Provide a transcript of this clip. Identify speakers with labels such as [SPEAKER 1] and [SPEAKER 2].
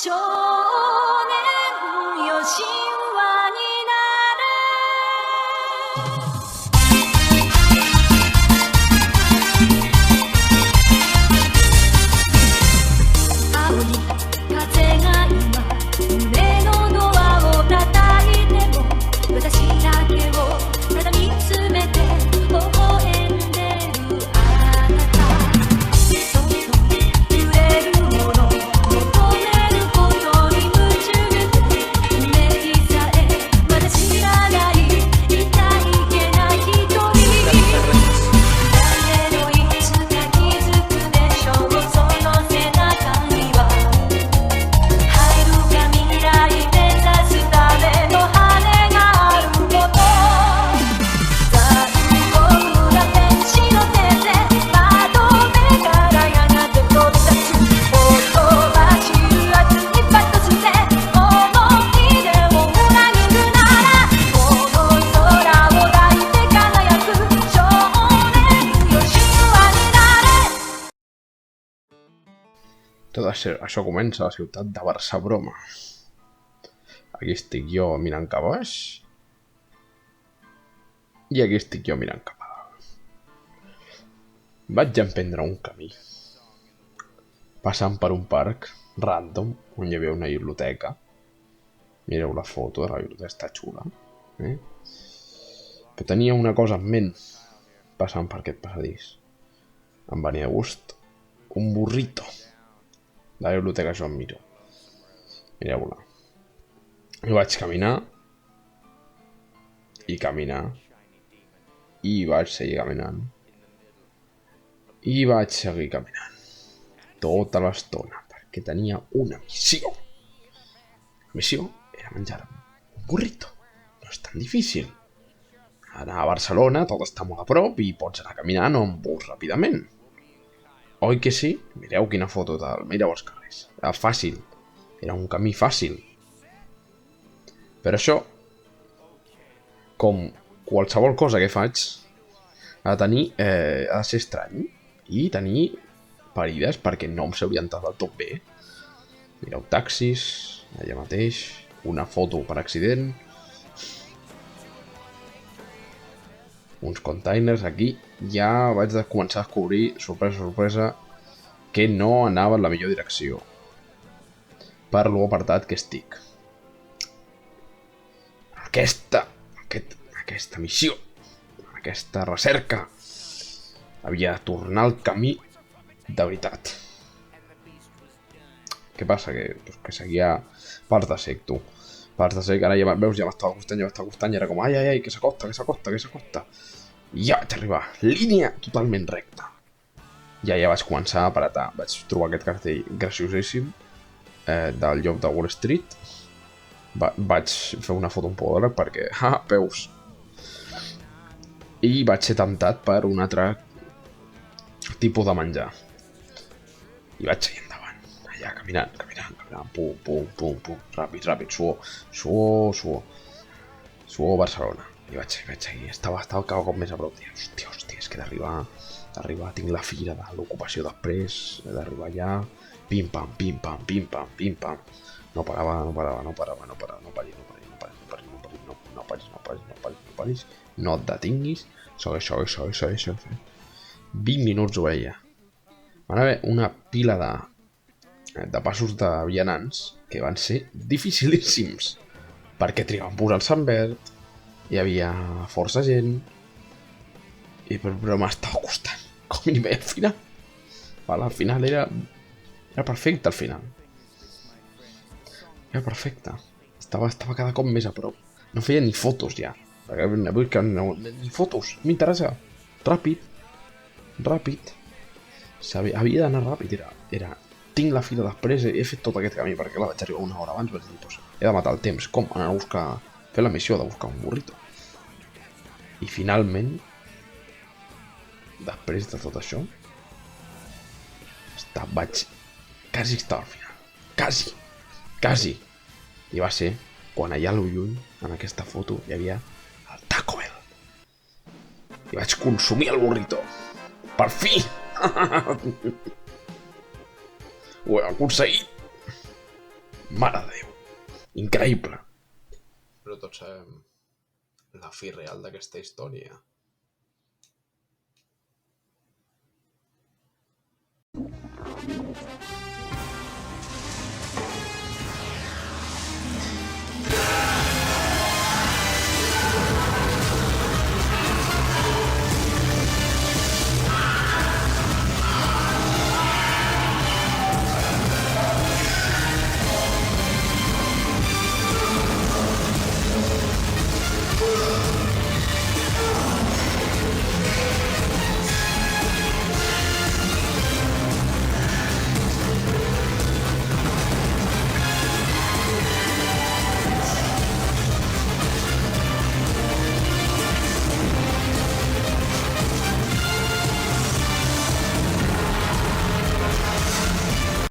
[SPEAKER 1] 少年よ神話になる青い風が今胸のドアを叩いても私だけをただ見つめて微笑んでるあなたそっと揺れるもの求めることに夢中でイメージさえまだ知らない痛いけな一人誰のいつか気づくでしょうその背中には遥か未来目指すための羽があること残酷な天使の手で窓辺からやがて飛び立つほとばしる熱いパトスで思い出を裏切るならこの空を抱いて輝く少年よ神話になれ
[SPEAKER 2] Això comença a la ciutat de Barça-Broma. Aquí estic jo mirant cap a baix i aquí estic jo mirant cap a dalt. Vaig emprendre un camí, passant per un parc random on hi havia una biblioteca. Mireu la foto de la biblioteca, està xula. Però tenia una cosa en ment passant per aquest passadís. Em venia de gust un burrito de la biblioteca Joan Miró. Mireu-la. I vaig caminar i caminar i vaig seguir caminant i vaig seguir caminant tota l'estona perquè tenia una missió. La missió era menjar-me un burrito. No és tan difícil. Anar a Barcelona tot està molt a prop i pots anar caminant o en bus ràpidament. Oi que sí? Mireu quina foto tal. Mireu els carrers. Era fàcil. Era un camí fàcil. Per això, com qualsevol cosa que faig, ha de ser estrany i tenir parides perquè no em sé orientar del tot bé. Mireu taxis, allà mateix, una foto per accident, uns containers aquí. Ja vaig començar a descobrir, sorpresa, sorpresa, que no anava en la millor direcció per lo apartat que estic. Aquesta missió, aquesta recerca, havia de tornar al camí de veritat. Què passa? Que seguia parts de sec, tu. Parts de sec, ara ja veus, ja m'estava costant, i era com, ai, que s'acosta. I ja vaig arribar, línia totalment recta. Ja vaig començar a apretar, vaig trobar aquest cartell graciosíssim del llop de Wall Street. Vaig fer una foto un poc d'hora perquè, peus. I vaig ser temptat per un altre tipus de menjar. I vaig seguir endavant, allà caminant, pum, ràpid, suor Barcelona. I vaig seguir, estava cada cop més a prop. Hòstia, és que d'arribar, tinc la fira de l'ocupació després, d'arribar allà, pim-pam. No paris, no et detinguis, segueix. 20 minuts ho veia. Van haver una pila de passos de vianants que van ser dificilíssims, perquè trigaven posar-se en verd, hi havia força gent, però m'estava costant, com a mínim al final. Al final era perfecte, al final. Era perfecte. Estava cada cop més a prop. No feia ni fotos ja. Ni fotos, m'interessa. Ràpid. Havia d'anar ràpid, tinc la fila després, he fet tot aquest camí perquè vaig arribar una hora abans, vaig dir, he de matar el temps, com anar a buscar, fer la missió de buscar un burrito. I finalment, després de tot això, quasi estava al final, quasi, i va ser quan allà a lo lluny, en aquesta foto, hi havia el Taco Bell, i vaig consumir el burrito, per fi! Ho he aconseguit! Mare de Déu. Increïble. Però tots sabem la fi real d'aquesta història.